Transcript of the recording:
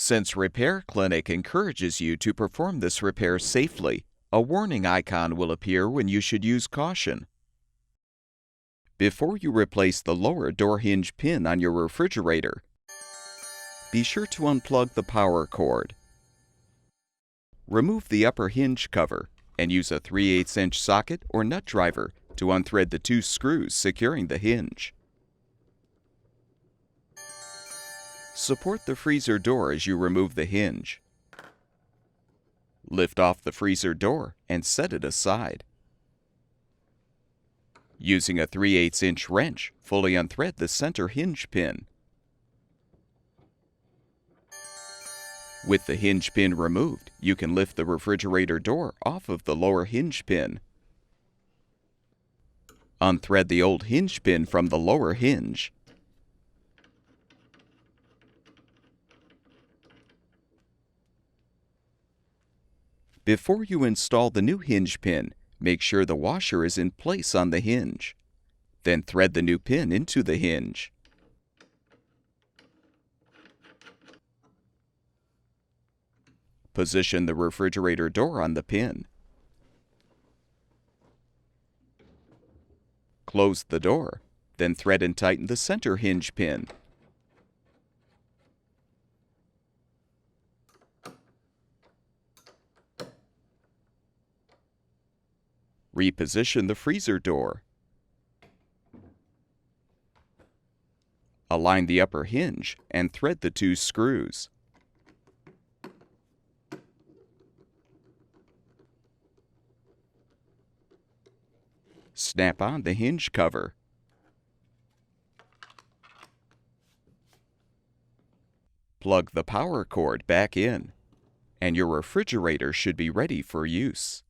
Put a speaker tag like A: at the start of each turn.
A: Since Repair Clinic encourages you to perform this repair safely, a warning icon will appear when you should use caution. Before you replace the lower door hinge pin on your refrigerator, be sure to unplug the power cord. Remove the upper hinge cover and use a 3/8" socket or nut driver to unthread the 2 screws securing the hinge. Support the freezer door as you remove the hinge. Lift off the freezer door and set it aside. Using a 3/8" wrench, fully unthread the center hinge pin. With the hinge pin removed, you can lift the refrigerator door off of the lower hinge pin. Unthread the old hinge pin from the lower hinge. Before you install the new hinge pin, make sure the washer is in place on the hinge. Then thread the new pin into the hinge. Position the refrigerator door on the pin. Close the door, then thread and tighten the center hinge pin. Reposition the freezer door. Align the upper hinge and thread the 2 screws. Snap on the hinge cover. Plug the power cord back in, and your refrigerator should be ready for use.